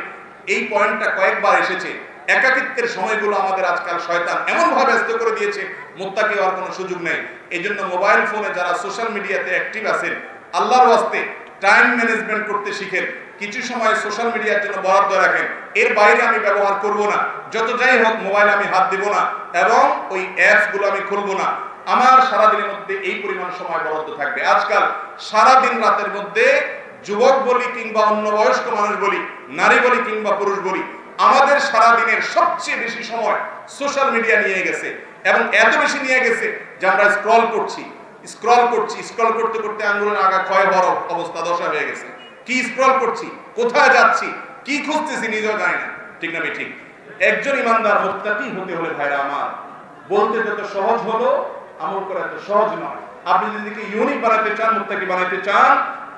এই পয়েন্টটা কয়েকবার এসেছে, একাকিত্বের সময়গুলো আমাদের আজকাল শয়তান এমন ভাবে ব্যস্ত করে দিয়েছে, মুত্তাকি হওয়ার কোনো সুযোগ নেই। এইজন্য মোবাইল ফোনে যারা সোশ্যাল মিডিয়াতে অ্যাক্টিভ আছেন, আল্লাহর ওয়াস্তে টাইম ম্যানেজমেন্ট করতে শিখেন। কিছু সময় সোশ্যাল মিডিয়ার জন্য বরাদ্দ রাখেন, এর বাইরে আমি ব্যবহার করব না, যত যাই হোক মোবাইলে আমি হাত দিব না এবং ওই অ্যাপস গুলো আমি খুলবো না। আমার সারাদিনের মধ্যে এই পরিমাণ সময় বরাদ্দ থাকবে। আজকাল সারাদিন রাতের মধ্যে যুবক বলি কিংবা অন্য বয়স্ক মানুষ বলি, নারী বলি কিংবা পুরুষ বলি, আমাদের সারাদিনের সবচেয়ে বেশি সময় সোশ্যাল মিডিয়া নিয়ে গেছে এবং এত বেশি নিয়ে গেছে যে আমরা স্ক্রল করছি, স্ক্রল করতে করতে আঙ্গুলের আগা ক্ষয় হওয়ার অবস্থা, দশা হয়ে গেছে। কি স্ক্রল করছি, কোথায় যাচ্ছি, কি খুঁজতেছি নিজেও জানি না, ঠিক না? ঠিক। একজন ইমানদার মুত্তাকি হতে হলে ভাইরা আমার, বলতে যত সহজ হলো আমল করা এত সহজ নয়। আপনি যদি ইউনিক বানাতে চান, মুত্তাকি বানাতে চান,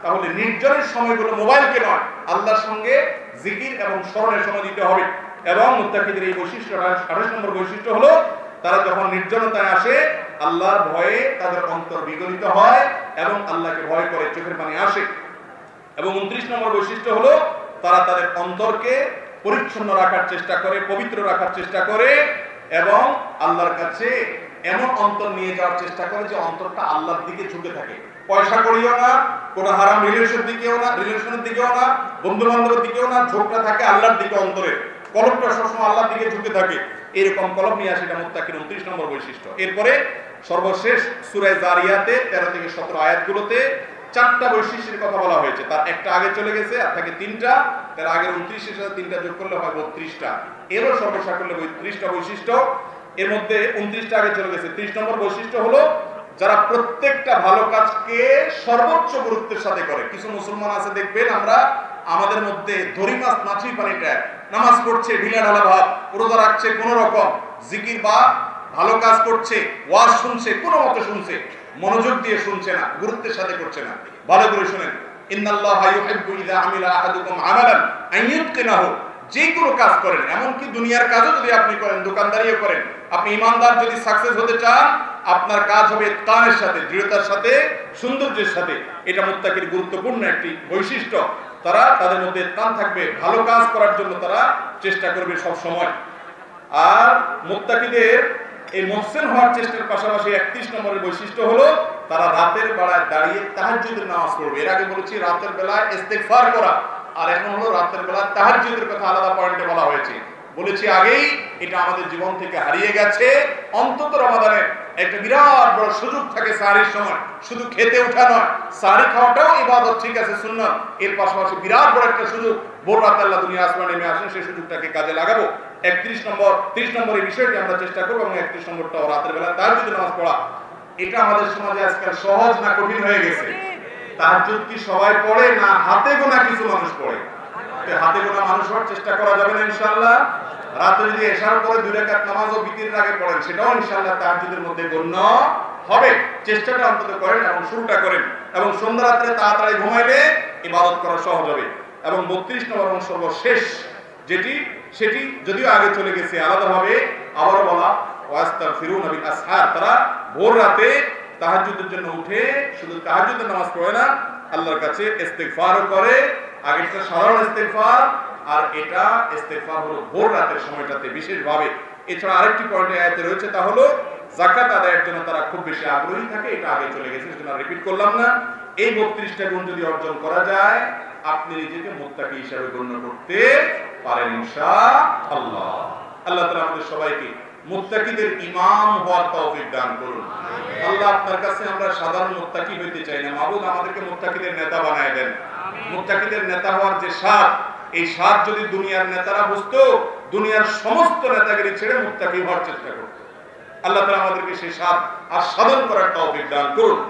তাহলে নির্জনের সময়গুলো মোবাইলকে নয়, আল্লাহর সঙ্গে জিকির এবং স্মরণের সময় দিতে হবে। এবং মুত্তাকিদের এই বৈশিষ্ট্য 28 নম্বর বৈশিষ্ট্য হলো তারা যখন নির্জনতায় আসে আল্লাহর ভয়ে তাদের অন্তর বিগলিত হয় এবং আল্লাহকে ভয় করে, চোখের পানি আসে। এবং 29 নম্বর বৈশিষ্ট্য হলো তারা তাদের অন্তরকে পরিচ্ছন্ন রাখার চেষ্টা করে, পবিত্র রাখার চেষ্টা করে এবং আল্লাহর কাছে এমন অন্তর নিয়ে যাওয়ার চেষ্টা করে যে অন্তরটা আল্লাহর দিকে ঝুঁকে থাকে। পয়সা করিও না, কোন হারাম রিলেশনের দিকেও না, বন্ধু বান্ধবের দিকেও না, ঝোঁকটা থাকে আল্লাহর দিকে। অন্তরে কলবটা সবসময় আল্লাহর দিকে ঝুঁকে থাকে, এরকম কলব নিয়ে আসে, এটা মুত্তাকির 29 নম্বর বৈশিষ্ট্য। এরপরে সর্বশেষ সূরা জারিয়াতে 13 থেকে 17 আয়াতগুলোতে 4টা বৈশিষ্ট্যের কথা বলা হয়েছে। তার একটা আগে চলে গেছে, আর থাকে 3টা, তার আগের 29 এর সাথে 3টা যোগ করলে হয় 32টা। এরও সর্বসাকল্যে 30টা বৈশিষ্ট্য। এর মধ্যে 29টা আগে চলে গেছে। 30 নম্বর বৈশিষ্ট্য হলো যারা প্রত্যেকটা ভালো কাজকে সর্বোচ্চ গুরুত্বের সাথে করে। কিছু মুসলমান আছে দেখবেন, আমরা আমাদের মধ্যে ধরি মাছ নাচি পানিটা, নামাজ পড়ছে ঢিলা ঢালা ভাব, রোজা রাখছে কোন রকম, জিকির বা ভালো কাজ করছে, ওয়াজ শুনছে কোনো মতে শুনছে, মনোযোগ দিয়ে শুনছে না, গুরুত্বের সাথে করছে না। ভালো করে শুনেন, ইন্নাল্লাহা ইউহিব্বু ইযা আমিলা আহাদুকুম আমালান আন ইউতকিনাহু। যে কোনো কাজ করেন, এমনকি দুনিয়ার কাজও যদি আপনি করেন, দোকানদারিও করেন, আপনি ইমানদার যদি সাকসেস হতে চান, আপনার কাজ হবে ইতকানের সাথে, দৃঢ়তার সাথে, সৌন্দর্যের সাথে। এটা মুত্তাকির গুরুত্বপূর্ণ একটি বৈশিষ্ট্য। তারা তাদের মধ্যে ইতকান থাকবে, ভালো কাজ করার জন্য তারা চেষ্টা করবে সব সময়। আর মুত্তাকিদের এই মুহসিন হওয়ার চেষ্টার পাশাপাশি 31 নম্বরের বৈশিষ্ট্য হলো তারা রাতের বেলায় দাঁড়িয়ে তাহাজ্জুদের নামাজ পড়বে। এর আগে বলেছি রাতের বেলায় ইস্তিগফার করা, আর এখন হলো রাতের বেলা তাহাজ্জুদের কথা আলাদা পয়েন্টে বলা হয়েছে। বলেছি আগেই, এটা আমাদের জীবন থেকে হারিয়ে গেছে। অন্তত রমাদানে একটা বিরাট বড় সুযোগ থাকে সাহরির সময়, শুধু খেতে ওঠা নয়, সাহরি খাওয়াটাও ইবাদত, ঠিক আছে, সুন্নাত, এর পাশাপাশি বিরাট বড় একটা সুযোগ, ভোর রাতে আল্লাহ দুনিয়া আসমান নেমে আসেন, সেই সুযোগটাকে কাজে লাগাবো। 30 নম্বর এই বিষয়টি আমরা চেষ্টা করবো এবং 31 নম্বরটাও রাতের বেলা তাহাজ্জুদের নামাজ পড়া। এটা আমাদের সমাজে আজকাল সহজ না কঠিন হয়ে গেছে? তাহাজ্জুদ কি সবাই পড়ে না হাতে গোনা কিছু মানুষ পড়ে? হাতে গোনা মানুষ হওয়ার চেষ্টা করা যাবে না ইনশাআল্লাহ। রাতে যদি এশার পরে 2 রাকাত নামাজ ও বিতিরের আগে পড়েন, সেটাও ইনশাআল্লাহ তাহাজ্জুদের মধ্যে গণ্য হবে। চেষ্টাটা অন্তত করেন এবং শুরুটা করেন। এবং সন্ধ্যা রাত্রে তাড়াতাড়ি ঘুমাইলে ইবাদত করা সহজ হবে। এবং 32 নম্বর এবং সর্বশেষ সেটি যদিও আগে চলে গেছে আলাদাভাবে আবার বলা, ওয়াস্তাগফিরুনা বিল আসহার, তারা ভোর রাতে তাহাজ্জুদের জন্য উঠে শুধু তাহাজ্জুদের নামাজ পড়ে না, আল্লাহর কাছে ইস্তিগফারও করে। আগেরটা সাধারণ ইস্তিগফার, আর এটা ইস্তিগফার হলো ভোর রাতের সময়টাতে বিশেষভাবে। এছাড়া আরেকটি পয়েন্টে আয়াতে রয়েছে, তা হলো যাকাত আদায়ের জন্য তারা খুব বেশি আগ্রহী থাকে। এটা আগে চলে গেছে, সেজন্য রিপিট করলাম না। এই 32টা গুণ যদি অর্জন করা যায়, আপনি নিজেকে মুত্তাকি হিসেবে গণ্য করতে পারেন ইনশাআল্লাহ। আল্লাহ তাআলা আমাদের সবাইকে মুত্তাকিদের ইমাম হওয়ার তৌফিক দান করুন। আল্লাহ, আপনার কাছে আমরা সাধারণ মুত্তাকি হইতে চাই না, মাবুদ আমাদেরকে মুত্তাকিদের নেতা বানায় দেন। মুত্তাকিদের নেতা হওয়ার যে স্বাদ, এই স্বাদ যদি দুনিয়ার নেতারা বুঝতো, দুনিয়ার সমস্ত নেতাগিরি ছেড়ে মুত্তাকি হওয়ার চেষ্টা করত। আল্লাহ তাআলা আমাদেরকে সেই স্বাদ আস্বাদন করার তৌফিক দান করুন।